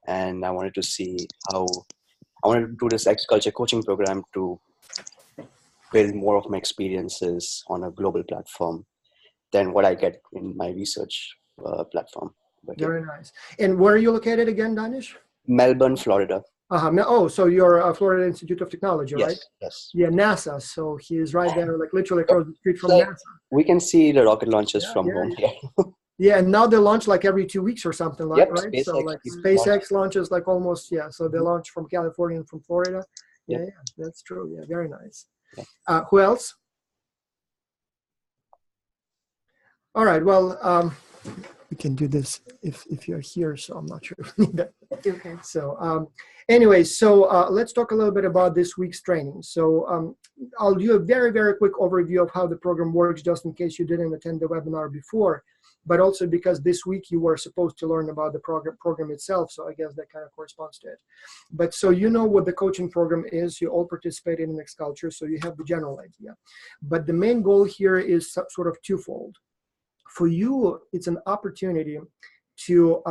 and I wanted to see how I wanted to do this agriculture coaching program to build more of my experiences on a global platform than what I get in my research platform. But yeah, Very nice. And where are you located again, Danish? Melbourne, Florida. Oh, so you're Florida Institute of Technology, right? Yes. Yeah, NASA. So he's right there, like literally across the street from Like, NASA. we can see the rocket launches from Yeah. home here. Yeah, and now they launch like every 2 weeks or something, like, Yep, right? SpaceX So like keeps SpaceX launches like almost, yeah. So they launch from California and from Florida. Yep. Yeah, that's true. Yeah, very nice. Yeah. Who else? All right. Well, we can do this if you're here. So I'm not sure if we need that. Okay. So anyway, so let's talk a little bit about this week's training. So I'll do a very, very quick overview of how the program works, just in case you didn't attend the webinar before, but also because this week you were supposed to learn about the program itself. So I guess that kind of corresponds to it. But so you know what the coaching program is. You all participated in X-Culture, so you have the general idea. But the main goal here is sort of twofold. For you, it's an opportunity to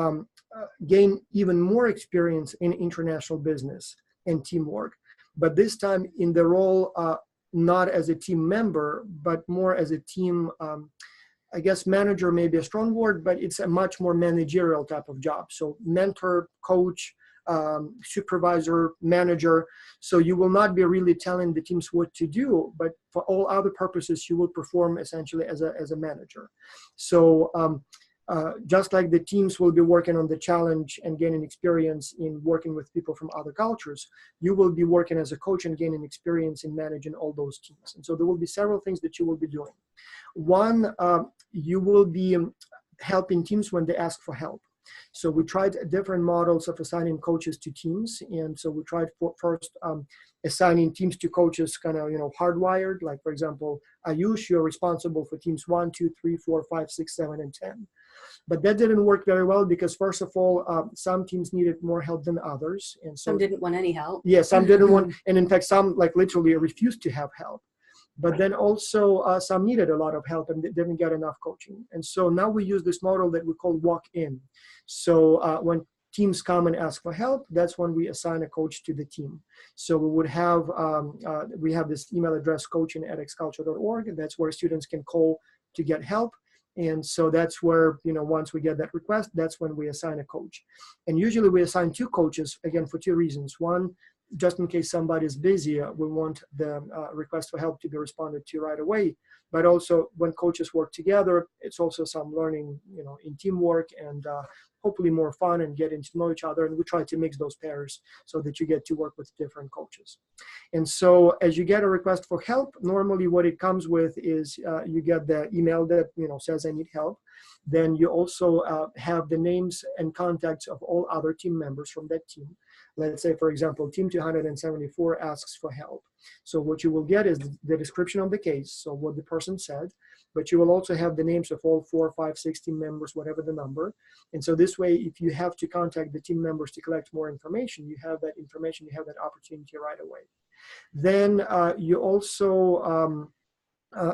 gain even more experience in international business and teamwork, but this time in the role not as a team member, but more as a team, I guess manager may be a strong word, but it's a much more managerial type of job. So mentor, coach, supervisor, manager. So you will not be really telling the teams what to do, but for all other purposes, you will perform essentially as a manager. So just like the teams will be working on the challenge and gaining experience in working with people from other cultures, you will be working as a coach and gaining experience in managing all those teams. And so there will be several things that you will be doing. One, you will be helping teams when they ask for help. So we tried different models of assigning coaches to teams. And so we tried first assigning teams to coaches kind of, hardwired. Like, for example, Ayush, you're responsible for teams 1, 2, 3, 4, 5, 6, 7, and 10. But that didn't work very well because, first of all, some teams needed more help than others. And so some didn't want any help. Yeah, some didn't want, and in fact, some like literally refused to have help. But then also some needed a lot of help and didn't get enough coaching. And so now we use this model that we call walk-in. So when teams come and ask for help, that's when we assign a coach to the team. So we would have, we have this email address, coaching@xculture.org, and that's where students can call to get help. And so that's where, once we get that request, that's when we assign a coach. And usually we assign 2 coaches, again, for 2 reasons. One, just in case somebody's busy, we want the request for help to be responded to right away. But also when coaches work together, it's also some learning, in teamwork and hopefully more fun and getting to know each other. And we try to mix those pairs so that you get to work with different coaches. And so as you get a request for help, normally what it comes with is you get the email that, says I need help. Then you also have the names and contacts of all other team members from that team. Let's say, for example, team 274 asks for help. So what you will get is the description of the case, so what the person said, but you will also have the names of all 4, 5, 6 team members, whatever the number. And so this way, if you have to contact the team members to collect more information, you have that information, you have that opportunity right away. Then you also,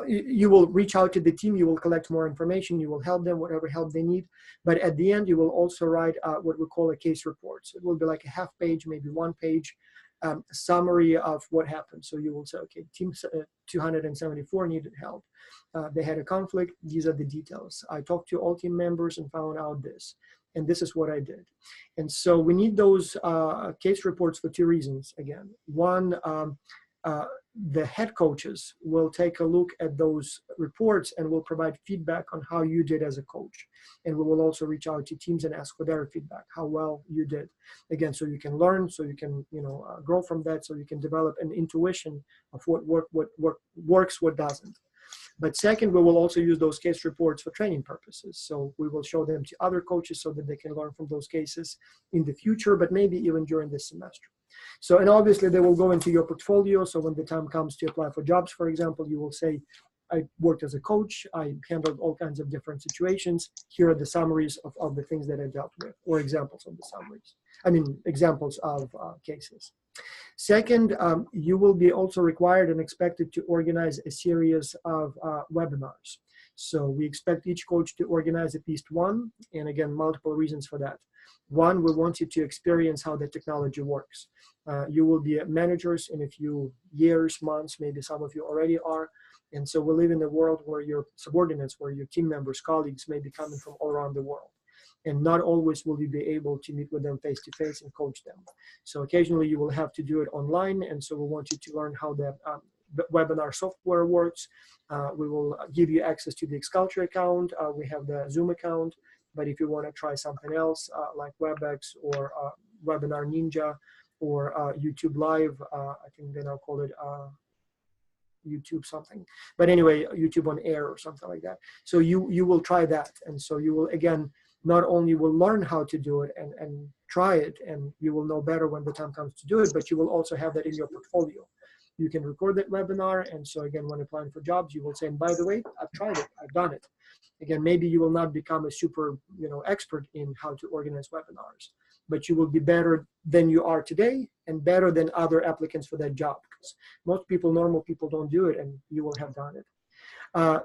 you will reach out to the team, you will collect more information, you will help them, whatever help they need. But at the end, you will also write what we call a case report. So it will be like a half page, maybe 1 page summary of what happened. So you will say, okay, team 274 needed help. They had a conflict. These are the details. I talked to all team members and found out this. And this is what I did. And so we need those case reports for 2 reasons, again. One, the head coaches will take a look at those reports and will provide feedback on how you did as a coach. And we will also reach out to teams and ask for their feedback, how well you did. Again, so you can learn, so you can grow from that, so you can develop an intuition of what works, what doesn't. But second, we will also use those case reports for training purposes. So we will show them to other coaches so that they can learn from those cases in the future, but maybe even during this semester. So, and obviously they will go into your portfolio. So when the time comes to apply for jobs, for example, you will say, I worked as a coach, I handled all kinds of different situations. Here are the summaries of the things that I dealt with, or examples of the summaries. Examples of cases. Second, you will be also required and expected to organize a series of webinars. So we expect each coach to organize at least one, and again, multiple reasons for that. One, we want you to experience how the technology works. You will be managers in a few years, months, maybe some of you already are. And so we live in a world where your subordinates, where your team members, colleagues may be coming from all around the world. And not always will you be able to meet with them face to face and coach them. So occasionally you will have to do it online. And so we want you to learn how the webinar software works. We will give you access to the XCulture account. We have the Zoom account. But if you want to try something else like WebEx or Webinar Ninja or YouTube Live, I think they now call it YouTube something. But anyway, YouTube on Air or something like that. So you will try that. And so you will, again, not only will learn how to do it and try it, and you will know better when the time comes to do it, but you will also have that in your portfolio. You can record that webinar, and so again, when applying for jobs, you will say, and by the way, I've tried it, I've done it. Again, maybe you will not become a super expert in how to organize webinars, but you will be better than you are today and better than other applicants for that job, because most people, normal people, don't do it, and you will have done it.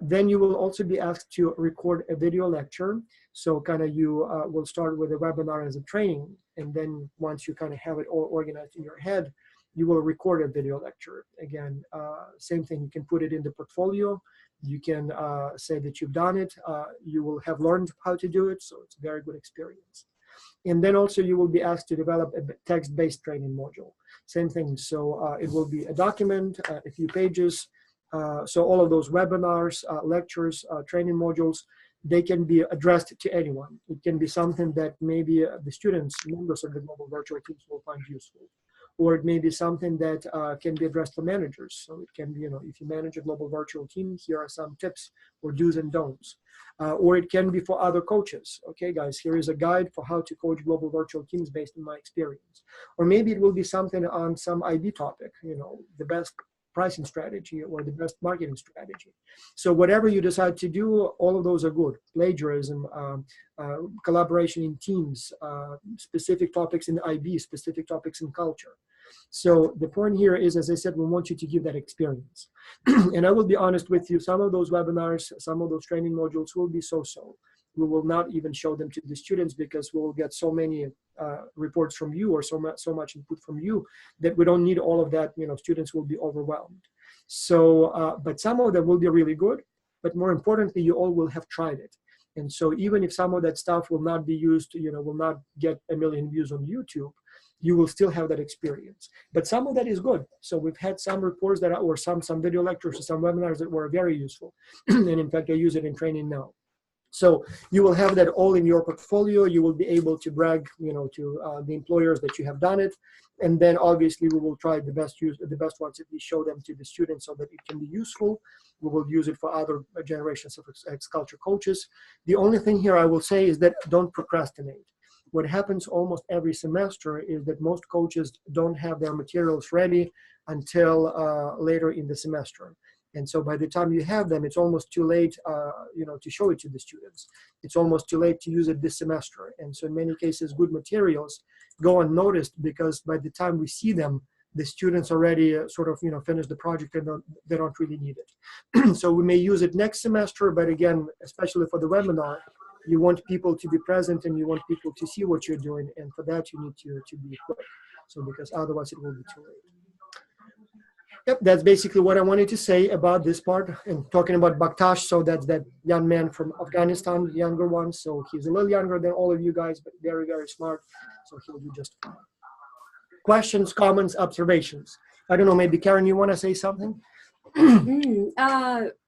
Then you will also be asked to record a video lecture. So kind of you will start with a webinar as a training, and then once you kind of have it all organized in your head, you will record a video lecture. Again, same thing, you can put it in the portfolio. You can say that you've done it. You will have learned how to do it, so it's a very good experience. And then also you will be asked to develop a text-based training module. Same thing, so it will be a document, a few pages. So all of those webinars, lectures, training modules, they can be addressed to anyone. It can be something that maybe the students, members of the Global Virtual Teams will find useful. Or it may be something that can be addressed for managers. So it can be, if you manage a global virtual team, here are some tips or do's and don'ts. Or it can be for other coaches. Okay, guys, here is a guide for how to coach global virtual teams based on my experience. Or maybe it will be something on some IB topic, the best pricing strategy or the best marketing strategy. So whatever you decide to do, all of those are good. Plagiarism, collaboration in teams, specific topics in IB, specific topics in culture. So the point here is, as I said, we want you to give that experience. And I will be honest with you, some of those webinars, some of those training modules will be so-so. We will not even show them to the students because we will get so many reports from you or so much input from you that we don't need all of that. Students will be overwhelmed. So, but some of them will be really good, but more importantly, you all will have tried it. And so even if some of that stuff will not be used, will not get 1 million views on YouTube, you will still have that experience. But some of that is good. So we've had some reports that or some video lectures or some webinars that were very useful. And in fact, I use it in training now. So you will have that all in your portfolio. You will be able to brag, to the employers that you have done it. And then obviously we will try the best ones that we show them to the students so that it can be useful. We will use it for other generations of XCulture coaches. The only thing here I will say is that don't procrastinate. What happens almost every semester is that most coaches don't have their materials ready until later in the semester. And so by the time you have them, it's almost too late, to show it to the students. It's almost too late to use it this semester. And so in many cases, good materials go unnoticed because by the time we see them, the students already finish the project and they don't really need it. So we may use it next semester, but again, especially for the webinar, you want people to be present and you want people to see what you're doing. And for that, you need to be quick. So because otherwise it will be too late. Yep, that's basically what I wanted to say about this part. And talking about Bakhtash, so that's that young man from Afghanistan, the younger one. So he's a little younger than all of you guys, but very, very smart. So he'll do just fine. Questions, comments, observations? I don't know, maybe Karen, you want to say something?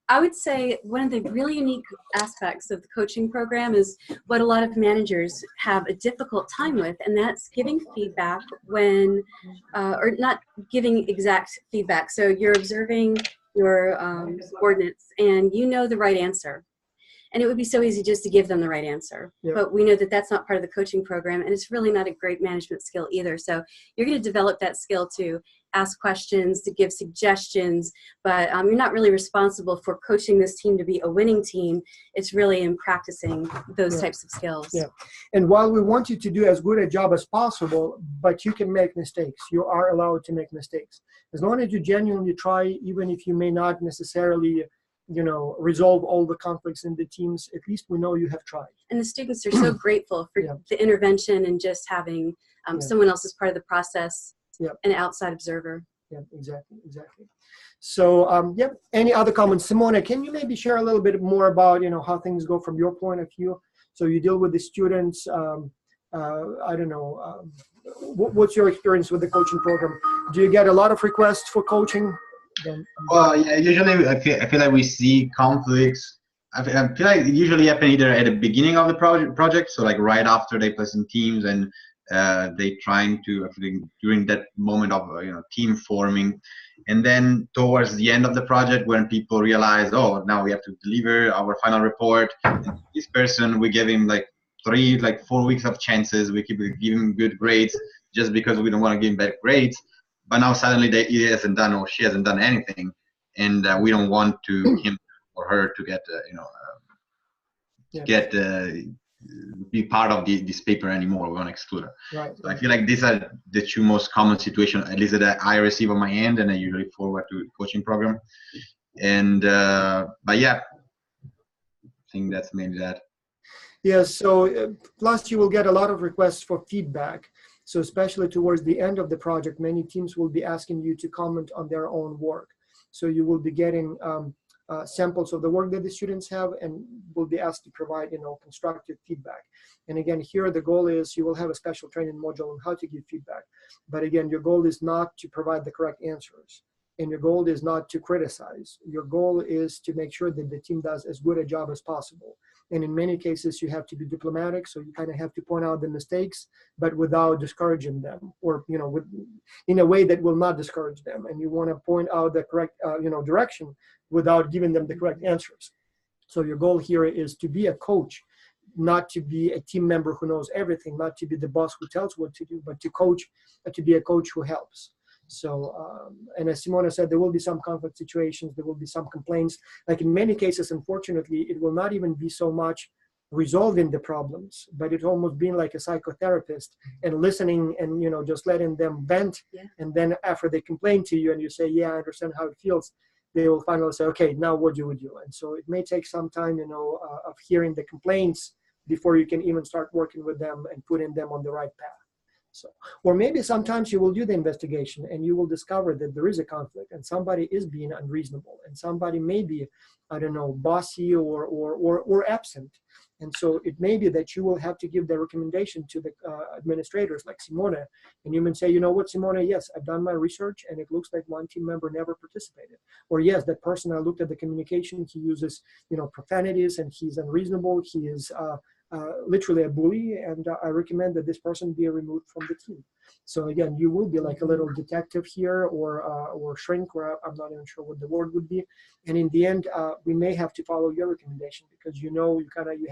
I would say one of the really unique aspects of the coaching program is what a lot of managers have a difficult time with, and that's giving feedback when, or not giving exact feedback. So you're observing your subordinates and you know the right answer. And it would be so easy just to give them the right answer. Yeah. But we know that that's not part of the coaching program, and it's really not a great management skill either. So you're going to develop that skill to ask questions, to give suggestions, but you're not really responsible for coaching this team to be a winning team. It's really in practicing those types of skills. Yeah. And while we want you to do as good a job as possible, but you can make mistakes. You are allowed to make mistakes. As long as you genuinely try, even if you may not necessarily resolve all the conflicts in the teams, at least we know you have tried. And the students are so grateful for the intervention and just having someone else as part of the process, an outside observer. Yeah, exactly. So, any other comments? Simona, can you maybe share a little bit more about, how things go from your point of view? So you deal with the students, I don't know, what's your experience with the coaching program? Do you get a lot of requests for coaching? Well, yeah, usually I feel like we see conflicts. I feel like it usually happen either at the beginning of the project, so like right after they play some teams and they trying to, I think, during that moment of team forming, and then towards the end of the project when people realize, oh, now we have to deliver our final report. And this person, we give him like 4 weeks of chances. We keep giving him good grades just because we don't want to give him bad grades. But now suddenly he hasn't done or she hasn't done anything, and we don't want him or her to get be part of this paper anymore. We want to exclude her. Right. So I feel like these are the two most common situations, at least that I receive on my end, and I usually forward to the coaching program. And but yeah, I think that's maybe that. Yeah. So plus you will get a lot of requests for feedback. So especially towards the end of the project, many teams will be asking you to comment on their own work. So you will be getting samples of the work that the students have and will be asked to provide, constructive feedback. And again, here the goal is you will have a special training module on how to give feedback. But again, your goal is not to provide the correct answers. And your goal is not to criticize. Your goal is to make sure that the team does as good a job as possible. And in many cases, you have to be diplomatic, so you kind of have to point out the mistakes, but without discouraging them, or in a way that will not discourage them. And you want to point out the correct, direction without giving them the correct answers. So your goal here is to be a coach, not to be a team member who knows everything, not to be the boss who tells what to do, but to be a coach who helps. So, and as Simona said, there will be some conflict situations, there will be some complaints. Like in many cases, unfortunately, it will not even be so much resolving the problems, but it's almost being like a psychotherapist and listening and, just letting them vent. Yeah. And then after they complain to you and you say, yeah, I understand how it feels, they will finally say, okay, now what do we do? And so it may take some time, of hearing the complaints before you can even start working with them and putting them on the right path. So, or maybe sometimes you will do the investigation and you will discover that there is a conflict and somebody is being unreasonable and somebody may be, I don't know, bossy or absent. And so it may be that you will have to give the recommendation to the administrators like Simona, and you may say, you know what, Simona, yes, I've done my research and it looks like one team member never participated. Or yes, that person, I looked at the communication, he uses, profanities and he's unreasonable, he is literally a bully, and I recommend that this person be removed from the team. So again, you will be like a little detective here, or shrink, or I'm not even sure what the word would be. And in the end, we may have to follow your recommendation because you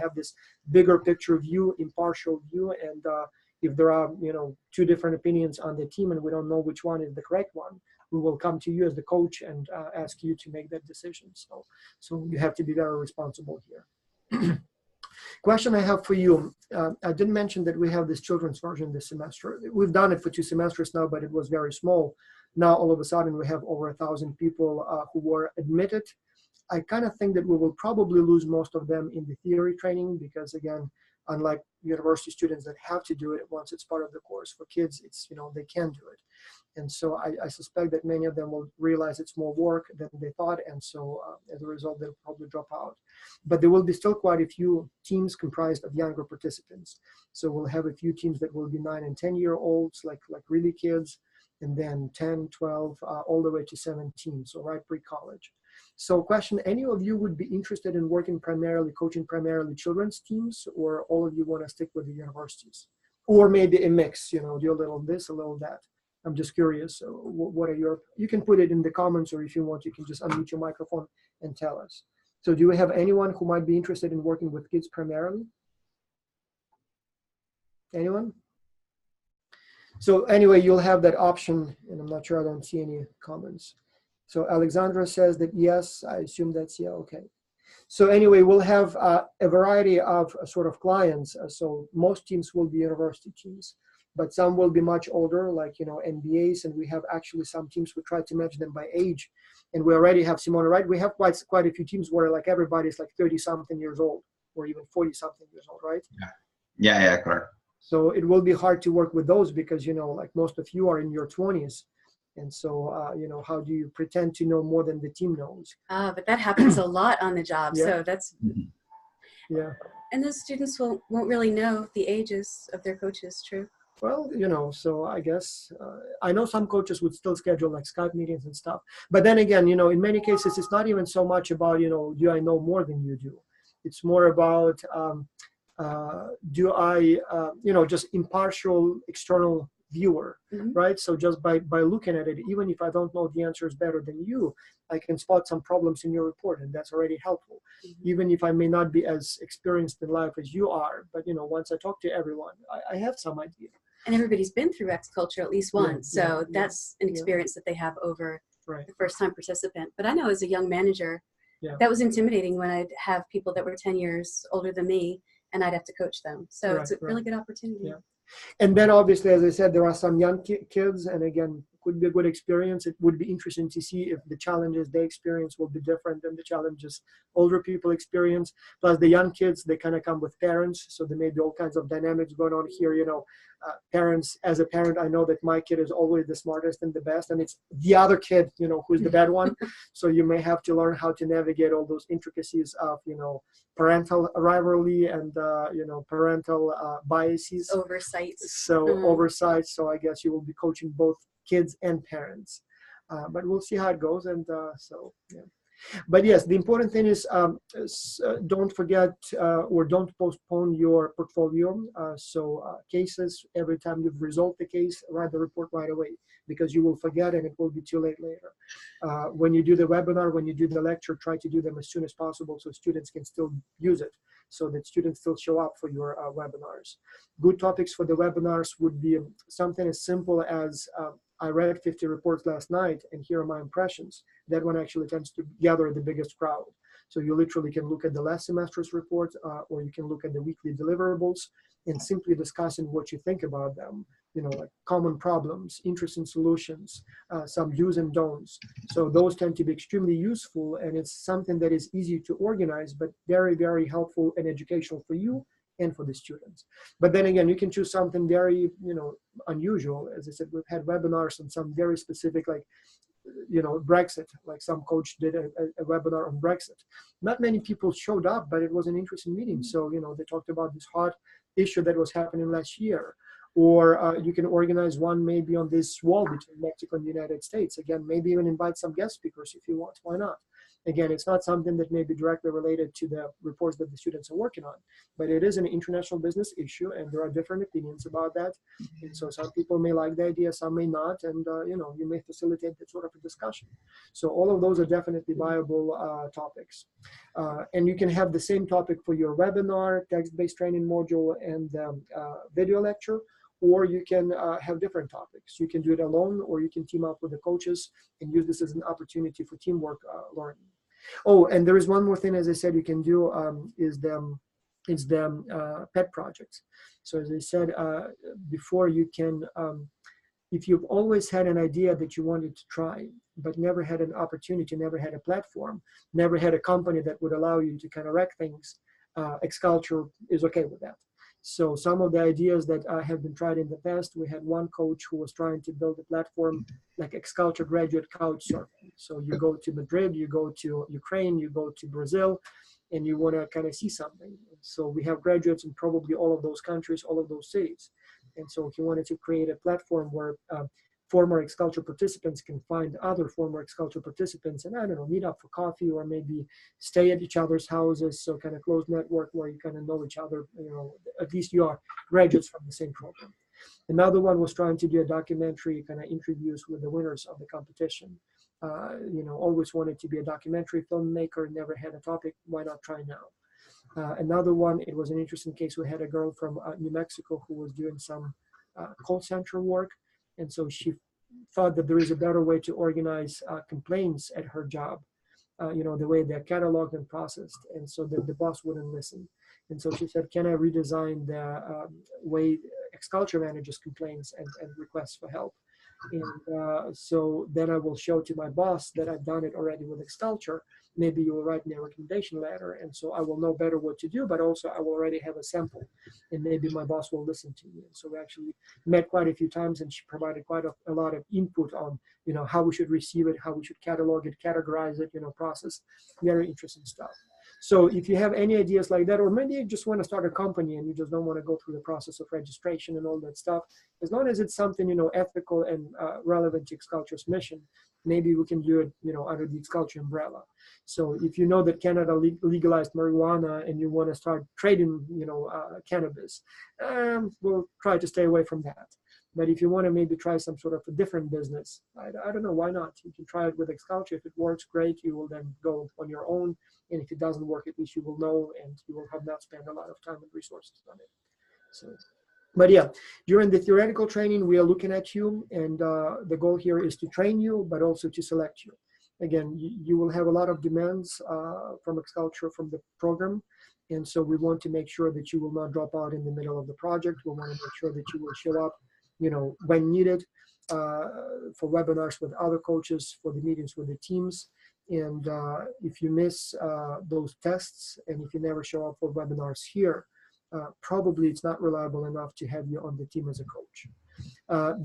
have this bigger picture view, impartial view, and if there are two different opinions on the team and we don't know which one is the correct one, we will come to you as the coach and ask you to make that decision. So you have to be very responsible here. Question I have for you. I didn't mention that we have this children's version this semester. We've done it for 2 semesters now, but it was very small. Now, all of a sudden, we have over 1,000 people who were admitted. I kind of think that we will probably lose most of them in the theory training because, again, unlike university students that have to do it once it's part of the course, for kids, it's, they can do it. And so I suspect that many of them will realize it's more work than they thought, and so as a result, they'll probably drop out. But there will be still quite a few teams comprised of younger participants. So we'll have a few teams that will be 9 and 10-year-olds, like really kids, and then 10, 12, all the way to 17, so right pre-college. So question, any of you would be interested in coaching primarily children's teams, or all of you want to stick with the universities? Or maybe a mix, do a little this, a little that. I'm just curious, so what are you can put it in the comments, or if you want, you can just unmute your microphone and tell us. So do we have anyone who might be interested in working with kids primarily? Anyone? So anyway, you'll have that option, and I'm not sure, I don't see any comments. So Alexandra says that yes, I assume that's yeah, okay. So anyway, we'll have a variety of sort of clients. So most teams will be university teams. but some will be much older, like, NBAs, and we have actually some teams we try to match them by age. And we already have, Simona, right? We have quite a few teams where like everybody's like 30-something years old or even 40-something years old, right? Yeah, correct. So it will be hard to work with those because, like most of you are in your 20s. And so, how do you pretend to know more than the team knows? But that happens a lot on the job. Yeah. So that's, yeah. And those students won't really know the ages of their coaches, true? Well, so I guess I know some coaches would still schedule like Skype meetings and stuff. But then again, in many cases, it's not even so much about, do I know more than you do? It's more about, do I, just impartial external viewer, right? So just by looking at it, even if I don't know the answers better than you, I can spot some problems in your report, and that's already helpful. Even if I may not be as experienced in life as you are, but once I talk to everyone, I have some idea. And everybody's been through X Culture at least once, so that's an experience that they have over the first-time participant. But I know as a young manager, that was intimidating when I'd have people that were 10 years older than me, and I'd have to coach them. So it's a really good opportunity. Yeah. And then obviously, as I said, there are some young kids, and again, could be a good experience. It would be interesting to see if the challenges they experience will be different than the challenges older people experience. Plus the young kids, they kind of come with parents, so there may be all kinds of dynamics going on here. Parents, as a parent, I know that my kid is always the smartest and the best, and it's the other kid, who's the bad one. So you may have to learn how to navigate all those intricacies of, parental rivalry and, parental biases. Oversights. Oversight. So I guess you will be coaching both kids and parents. But we'll see how it goes. And But yes, the important thing is don't forget or don't postpone your portfolio. Cases, every time you've resolved the case, write the report right away, because you will forget and it will be too late later. When you do the webinar, when you do the lecture, try to do them as soon as possible so students can still use it, so that students still show up for your webinars. Good topics for the webinars would be something as simple as I read 50 reports last night, and here are my impressions. That one actually tends to gather the biggest crowd. So you literally can look at the last semester's reports, or you can look at the weekly deliverables and simply discussing what you think about them. Like common problems, interesting solutions, some do's and don'ts. So those tend to be extremely useful, and it's something that is easy to organize, but very, very helpful and educational for you and for the students. But then again, you can choose something very, unusual. As I said, we've had webinars on some very specific, like, Brexit, like some coach did a webinar on Brexit. Not many people showed up, but it was an interesting meeting. So, they talked about this hot issue that was happening last year. Or you can organize one maybe on this wall between Mexico and the United States. Again, maybe even invite some guest speakers if you want. Why not? Again, it's not something that may be directly related to the reports that the students are working on, but it is an international business issue, and there are different opinions about that. And so some people may like the idea, some may not, and you may facilitate that sort of a discussion. So all of those are definitely viable topics. And you can have the same topic for your webinar, text-based training module, and video lecture, or you can have different topics. You can do it alone, or you can team up with the coaches and use this as an opportunity for teamwork learning. Oh, and there is one more thing, as I said, you can do is the pet projects. So as I said before, you can, if you've always had an idea that you wanted to try, but never had an opportunity, never had a platform, never had a company that would allow you to kind of wreck things, X-Culture is okay with that. So some of the ideas that have been tried in the past, we had one coach who was trying to build a platform like X-Culture graduate couch surfing. So you go to Madrid, you go to Ukraine, you go to Brazil, and you want to kind of see something. So we have graduates in probably all of those countries, all of those cities. And so he wanted to create a platform where former X-Culture participants can find other former X-Culture participants and, I don't know, meet up for coffee or maybe stay at each other's houses. So kind of closed network where you kind of know each other, at least you are graduates from the same program. Another one was trying to do a documentary kind of interviews with the winners of the competition. Always wanted to be a documentary filmmaker, never had a topic. Why not try now? Another one, it was an interesting case. We had a girl from New Mexico who was doing some call center work. And so she thought that there is a better way to organize complaints at her job, the way they're cataloged and processed. And so that the boss wouldn't listen. And so she said, can I redesign the way ex-culture managers' complaints and requests for help. And so then I will show to my boss that I've done it already with ex-culture. Maybe you will write me a recommendation letter, and so I will know better what to do, but also I will already have a sample, and maybe my boss will listen to me. And so we actually met quite a few times, and she provided quite a lot of input on, how we should receive it, how we should catalog it, categorize it, process. Very interesting stuff. So if you have any ideas like that, or maybe you just want to start a company and you just don't want to go through the process of registration and all that stuff, as long as it's something, ethical and relevant to ex-culture's mission, maybe we can do it, under the ex-culture umbrella. So if you know that Canada legalized marijuana and you want to start trading, cannabis, we'll try to stay away from that. But if you want to maybe try some sort of a different business, I don't know, why not? You can try it with ex-culture. If it works, great. You will then go on your own. And if it doesn't work, at least you will know, and you will have not spent a lot of time and resources on it. So, but yeah, during the theoretical training, we are looking at you, and the goal here is to train you, but also to select you. Again, you will have a lot of demands from ex-culture, from the program. And so we want to make sure that you will not drop out in the middle of the project. We want to make sure that you will show up when needed, for webinars with other coaches, for the meetings with the teams. And if you miss those tests, and if you never show up for webinars here, probably it's not reliable enough to have you on the team as a coach.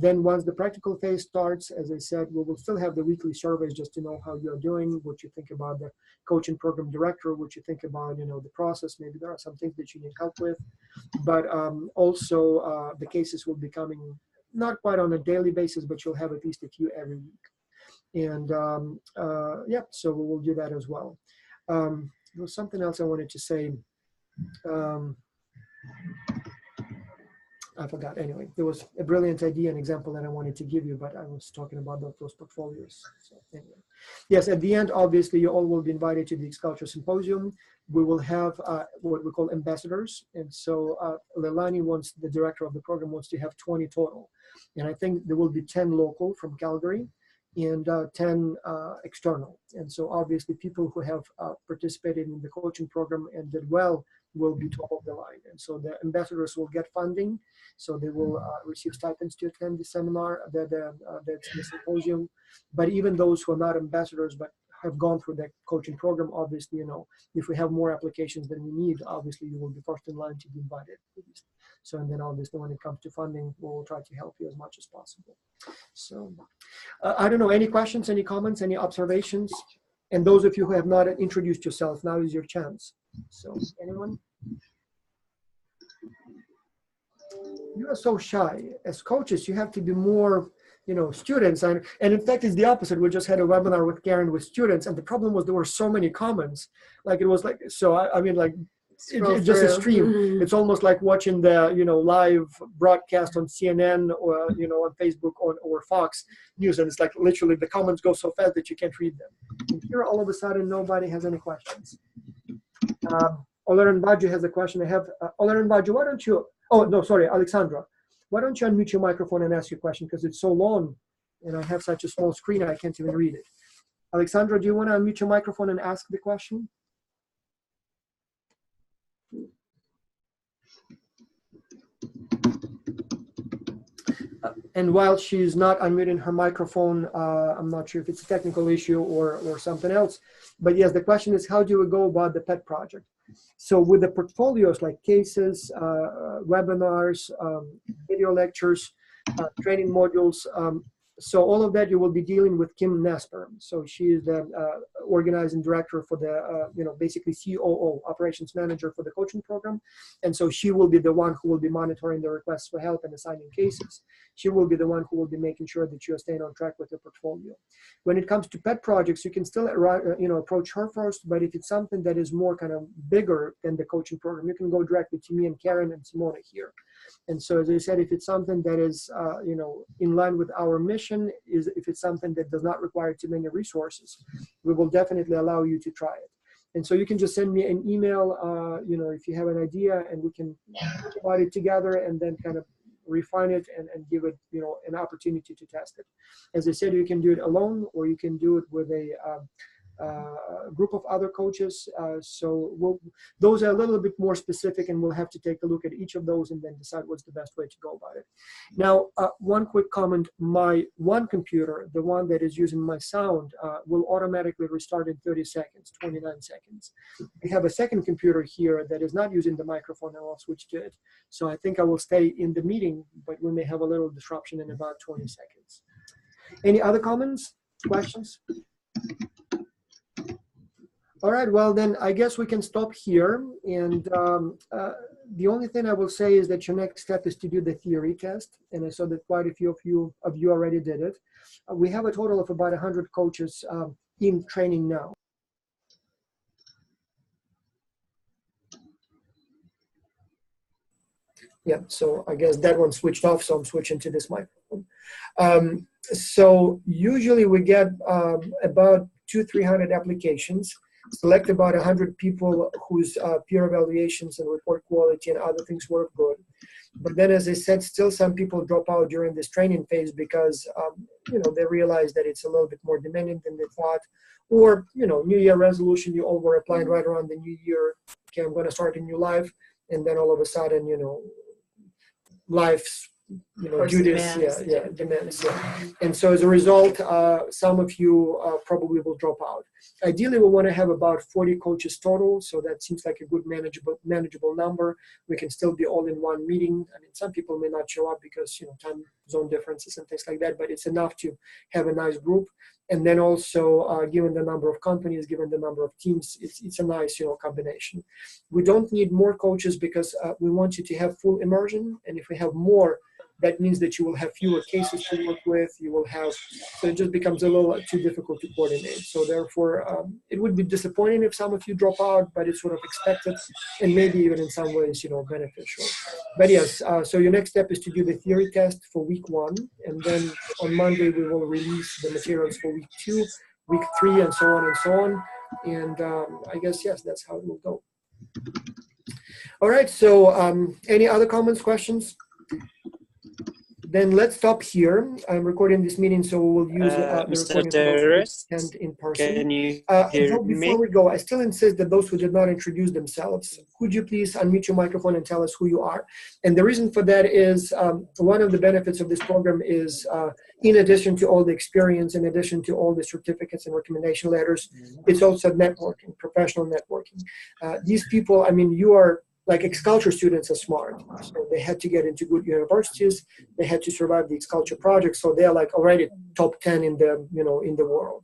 Then once the practical phase starts, as I said, we will still have the weekly surveys just to know how you're doing, what you think about the coaching program director, what you think about, the process. Maybe there are some things that you need help with. But also the cases will be coming not quite on a daily basis, but you'll have at least a few every week. And yeah, so we will do that as well. There was something else I wanted to say. I forgot. Anyway, there was a brilliant idea, an example that I wanted to give you, but I was talking about those portfolios. So anyway, yes, at the end, obviously, you all will be invited to the ex-culture symposium. We will have what we call ambassadors. And so Leilani wants, the director of the program, wants to have 20 total. And I think there will be 10 local from Calgary and 10 external. And so obviously people who have participated in the coaching program and did well will be top of the line. And so the ambassadors will get funding. So they will receive stipends to attend the seminar, the symposium. But even those who are not ambassadors but have gone through the coaching program, obviously, if we have more applications than we need, obviously you will be first in line to be invited. So, and then obviously when it comes to funding, we'll try to help you as much as possible. So I don't know, any questions, any comments, any observations? And those of you who have not introduced yourself, now is your chance. So anyone? You are so shy. As coaches, you have to be more, students. And in fact, it's the opposite. We just had a webinar with Karen with students, and the problem was there were so many comments. Like it was like, so I mean, like, it's just a stream. Mm-hmm. It's almost like watching the live broadcast on CNN or on Facebook or Fox News, and it's like literally the comments go so fast that you can't read them. And here all of a sudden nobody has any questions. Olaran Baju has a question. I have Olaran Baju, why don't you? Oh no, sorry, Alexandra. Why don't you unmute your microphone and ask your question, because it's so long, and I have such a small screen I can't even read it. Alexandra, do you want to unmute your microphone and ask the question? And while she's not unmuting her microphone, I'm not sure if it's a technical issue or something else. But yes, the question is, how do we go about the PET project? So with the portfolios like cases, webinars, video lectures, training modules, so all of that you will be dealing with Kim Nesper. So she is the organizing director for the, basically COO, operations manager for the coaching program. And so she will be the one who will be monitoring the requests for help and assigning cases. She will be the one who will be making sure that you are staying on track with your portfolio. When it comes to pet projects, you can still, approach her first, but if it's something that is more kind of bigger than the coaching program, you can go directly to me and Karen and Simona here. And so, as I said, if it's something that is, in line with our mission, if it's something that does not require too many resources, we will definitely allow you to try it. And so you can just send me an email, if you have an idea, and we can talk about it together and then kind of refine it and give it, an opportunity to test it. As I said, you can do it alone, or you can do it with a group of other coaches. Those are a little bit more specific, and we'll have to take a look at each of those and then decide what's the best way to go about it. Now, one quick comment: my one computer, the one that is using my sound, will automatically restart in 30 seconds, 29 seconds. We have a second computer here that is not using the microphone, and I'll switch to it. So I think I will stay in the meeting, but we may have a little disruption in about 20 seconds. Any other comments, questions? All right, well then I guess we can stop here. And the only thing I will say is that your next step is to do the theory test. And I saw that quite a few of you already did it. We have a total of about 100 coaches in training now. Yeah, so I guess that one switched off, so I'm switching to this microphone. So usually we get about 200-300 applications, select about 100 people whose peer evaluations and report quality and other things work good. But then, as I said, still some people drop out during this training phase because they realize that it's a little bit more demanding than they thought, or New Year resolution, you all were applying right around the New Year. Okay, I'm going to start a new life, and then all of a sudden, life's duties, demands. And so as a result, some of you probably will drop out. Ideally, we want to have about 40 coaches total, so that seems like a good manageable number. We can still be all in one meeting. I mean, some people may not show up because time zone differences and things like that, but it's enough to have a nice group. And then also, given the number of companies, given the number of teams, it's a nice combination. We don't need more coaches because we want you to have full immersion, and if we have more, that means that you will have fewer cases to work with. So it just becomes a little too difficult to coordinate. So therefore, it would be disappointing if some of you drop out, but it's sort of expected and maybe even in some ways, beneficial. But yes, so your next step is to do the theory test for week 1. And then on Monday, we will release the materials for week 2, week 3, and so on and so on. And I guess, yes, that's how it will go. All right, so any other comments, questions? Then let's stop here. I'm recording this meeting, so we'll use the recording Terrace, and in person. Can you hear me? Before we go, I still insist that those who did not introduce themselves, could you please unmute your microphone and tell us who you are? And the reason for that is one of the benefits of this program is in addition to all the experience, in addition to all the certificates and recommendation letters, it's also networking, professional networking. These people, I mean, you are like X-Culture students are smart. So they had to get into good universities. They had to survive the X-Culture project. So they're like already top 10 in the, in the world.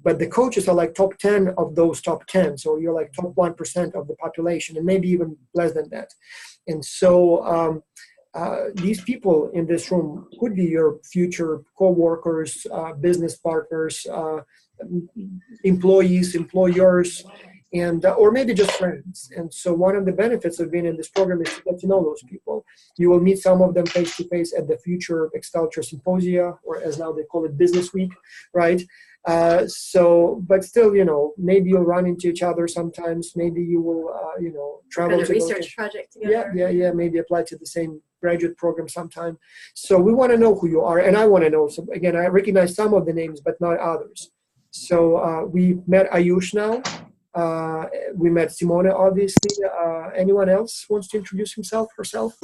But the coaches are like top 10 of those top 10. So you're like top 1% of the population and maybe even less than that. And so these people in this room could be your future co-workers, business partners, employees, employers, and or maybe just friends. And so one of the benefits of being in this program is to get to know those people. You will meet some of them face-to-face at the future X-Culture Symposia, or as now they call it Business Week, right? But still, maybe you'll run into each other sometimes. Maybe you will, travel for the research project together. Yeah, maybe apply to the same graduate program sometime. So we want to know who you are, and I want to know. So again, I recognize some of the names, but not others. So we met Ayush now. We met Simone, obviously. Anyone else wants to introduce himself, herself?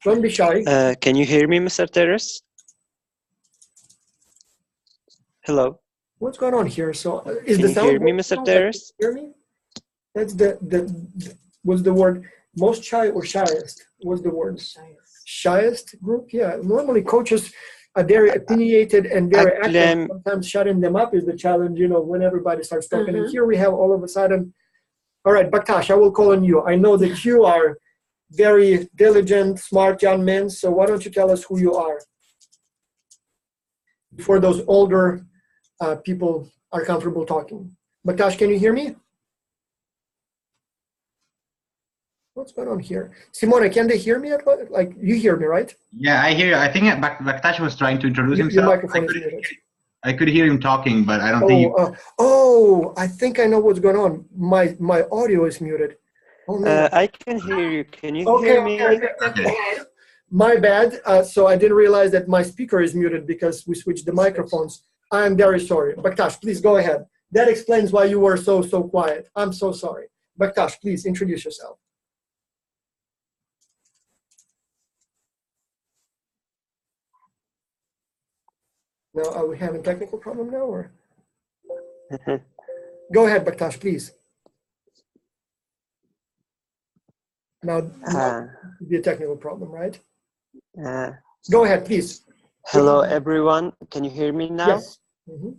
Don't be shy. Can you hear me, Mr. Terrace? Hello. What's going on here? So is Can the you sound hear me, Mr. Terrace? Hear me? That's what's the word? Most shy or shyest? What's the word? Shyest group? Yeah. Normally coaches are very opinionated and very active. Sometimes shutting them up is the challenge, when everybody starts talking. And here we have all of a sudden, all right, Bakhtash, I will call on you. I know that you are very diligent, smart young men. So why don't you tell us who you are? Before those older people are comfortable talking. Bakhtash, can you hear me? What's going on here? Simone, can they hear me? Like, you hear me, right? Yeah, I hear you. I think Bakhtash was trying to introduce himself. Your microphone is muted. I could hear him talking, but I don't think I think I know what's going on. My audio is muted. Oh, no. I can hear you. Can you hear me? Okay. My bad. So I didn't realize that my speaker is muted because we switched the microphones. I'm very sorry. Baktash, please go ahead. That explains why you were so quiet. I'm so sorry. Baktash, please introduce yourself. Now, are we having a technical problem now, or? Go ahead, Baktash, please. Now, it'd be a technical problem, right? Go ahead, please. Hello, everyone. Can you hear me now? Yes. Mm-hmm.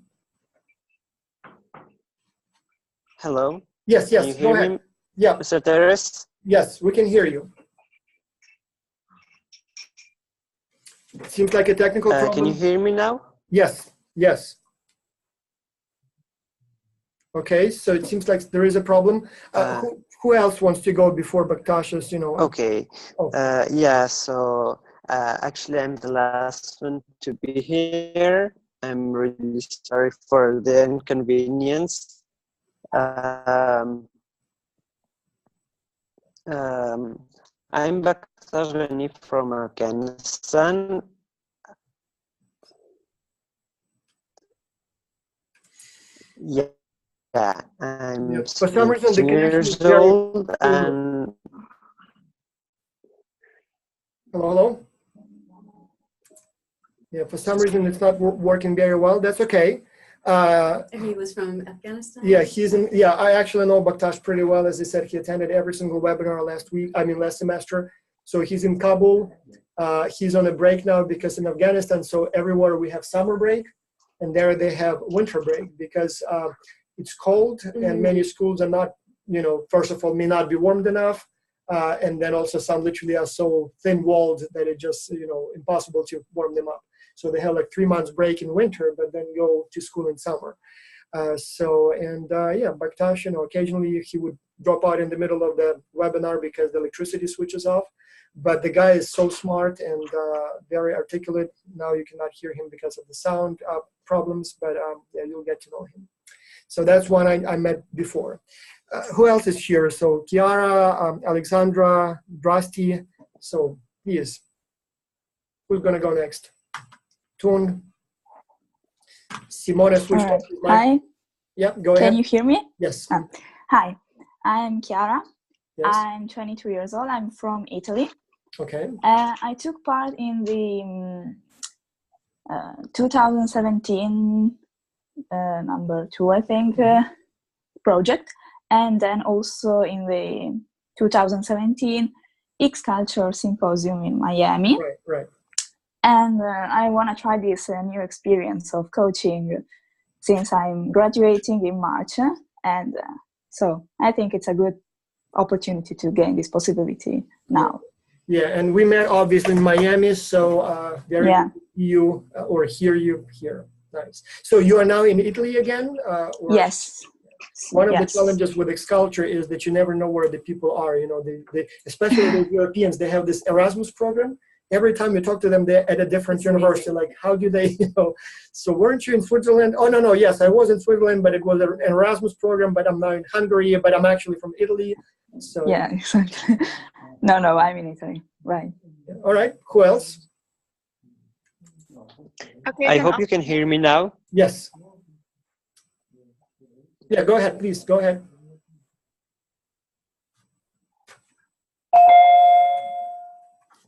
Hello? Yes, yes, Can you go hear ahead. me, Yeah. Mr. Terrace? Yes, we can hear you. Seems like a technical problem. Can you hear me now? Yes, yes. Okay, so it seems like there is a problem. Who else wants to go before Baktash's, you know? Okay. Oh. Yeah, so actually I'm the last one to be here. I'm really sorry for the inconvenience. I'm Baktash Ghani from Afghanistan. Yeah, I'm for some reason, the 17 connection is years very old and hello. Yeah, for some reason it's not working very well. That's okay. He was from Afghanistan? Yeah, he's in. Yeah, I actually know Baktash pretty well. As I said, he attended every single webinar last semester. So he's in Kabul. He's on a break now because in Afghanistan, so everywhere we have summer break, and there they have winter break because it's cold and many schools are not, you know, first of all, may not be warmed enough. And then also some literally are so thin-walled that it just, you know, impossible to warm them up. So they have like 3 months break in winter, but then go to school in summer. Yeah, Baktash, you know, occasionally he would drop out in the middle of the webinar because the electricity switches off. But the guy is so smart and very articulate. Now you cannot hear him because of the sound problems, but yeah, you'll get to know him. So that's one I met before. Who else is here? So Chiara, Alexandra, Drasti. So please, who's gonna go next? Tun, Simone, switch off his mic. Hi. Yeah, go ahead. Can you hear me? Yes. Hi, I'm Chiara. Yes. I'm 22 years old. I'm from Italy. Okay. I took part in the 2017 number 2, I think, project, and then also in the 2017 X Culture Symposium in Miami. Right, right. And I want to try this new experience of coaching since I'm graduating in March. And so I think it's a good opportunity to gain this possibility now. Yeah, and we met obviously in Miami, so very good to see you or hear you here. Nice. So you are now in Italy again? Or? Yes. One of the challenges with X Culture is that you never know where the people are. You know, they especially the Europeans, they have this Erasmus program. Every time you talk to them, they're at a different university. Like, how do they, you know? So weren't you in Switzerland? Oh, no, yes, I was in Switzerland, but it was an Erasmus program, but I'm now in Hungary, but I'm actually from Italy. So yeah, exactly. No, I'm in Italy. Right. All right. Who else? Okay, I hope you can hear me now. Yes. Yeah, go ahead, please. Go ahead.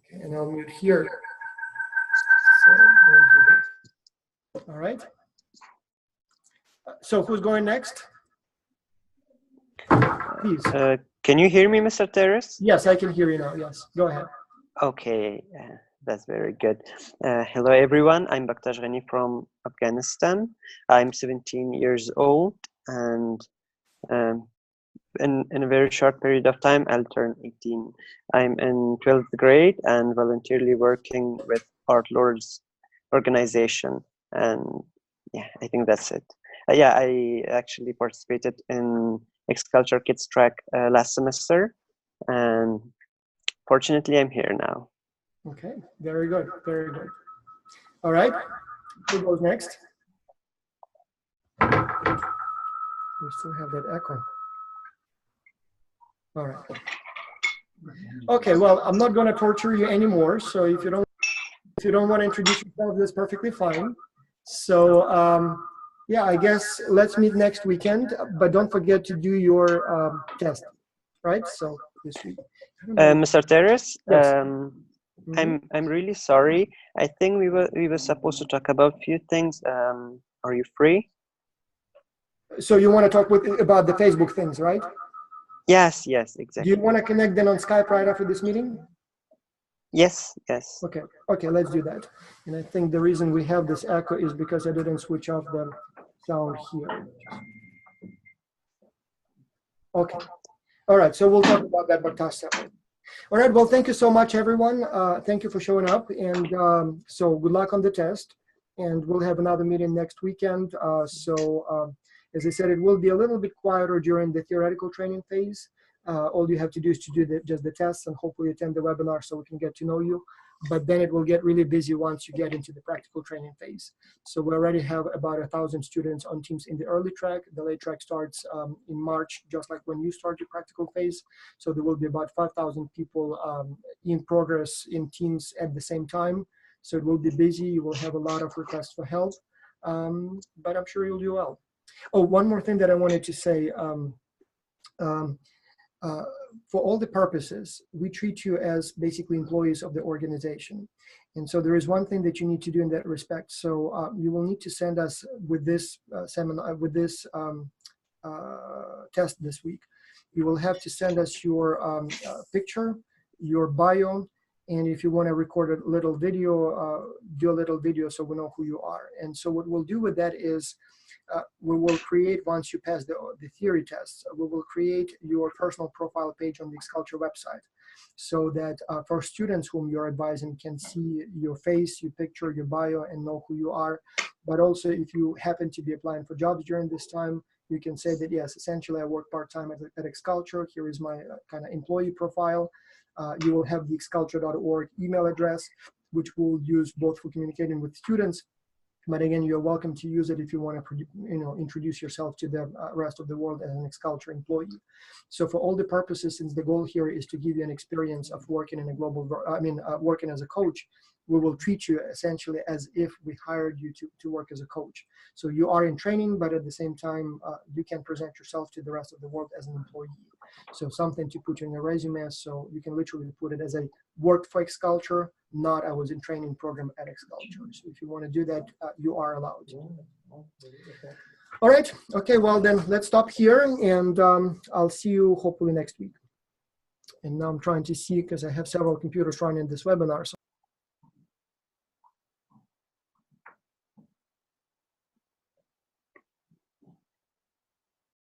Okay, and I'll mute here. All right. So who's going next? Please. Can you hear me, Mr. Terrace? Yes, I can hear you now. Yes, go ahead. Okay, that's very good. Hello, everyone. I'm Baktash Ghani from Afghanistan. I'm 17 years old, and in a very short period of time, I'll turn 18. I'm in 12th grade and voluntarily working with Art Lords organization. And yeah, I think that's it. Yeah, I actually participated in X Culture Kids track last semester, and fortunately I'm here now. Okay, very good, very good. All right, who goes next? We still have that echo. All right. Okay, well, I'm not going to torture you anymore, so if you don't want to introduce yourself, that's perfectly fine. So yeah, I guess let's meet next weekend, but don't forget to do your test, right? So this week. Mr. Terrace, Yes. I'm really sorry. I think we were supposed to talk about few things. Are you free? So you want to talk about the Facebook things, right? Yes, Do exactly. you want to connect then on Skype right after this meeting? Yes. Okay, let's do that. And I think the reason we have this echo is because I didn't switch off the sound here. Okay. All right, so we'll talk about that, but separately. All right, well, thank you so much, everyone. Thank you for showing up. And so good luck on the test. And we'll have another meeting next weekend. As I said, it will be a little bit quieter during the theoretical training phase. All you have to do is to do just the tests and hopefully attend the webinar so we can get to know you. But then it will get really busy once you get into the practical training phase. So we already have about 1,000 students on teams in the early track. The late track starts in March, just like when you start your practical phase. So there will be about 5,000 people in progress in teams at the same time. So it will be busy. You will have a lot of requests for help, but I'm sure you'll do well. Oh, one more thing that I wanted to say. For all the purposes, we treat you as basically employees of the organization. And so there is one thing that you need to do in that respect. So you will need to send us with this seminar, with this test this week. You will have to send us your picture, your bio, and if you want to record a little video, do a little video so we know who you are. And so what we'll do with that is we will create, once you pass the theory tests, we will create your personal profile page on the Xculture website so that for students whom you're advising can see your face, your picture, your bio, and know who you are. But also if you happen to be applying for jobs during this time, you can say that, yes, essentially I work part-time at Xculture. Here is my kind of employee profile. You will have the xculture.org email address, which we'll use both for communicating with students. But again, you're welcome to use it if you want to, introduce yourself to the rest of the world as an Xculture employee. So for all the purposes, since the goal here is to give you an experience of working in a global, working as a coach, we will treat you essentially as if we hired you to work as a coach. So you are in training, but at the same time, you can present yourself to the rest of the world as an employee. So something to put in your resume, so you can literally put it as a worked for Xculture, not I was in training program at Xculture. So if you want to do that, you are allowed. All right, okay, well then let's stop here and I'll see you hopefully next week. And now I'm trying to see, because I have several computers running this webinar. So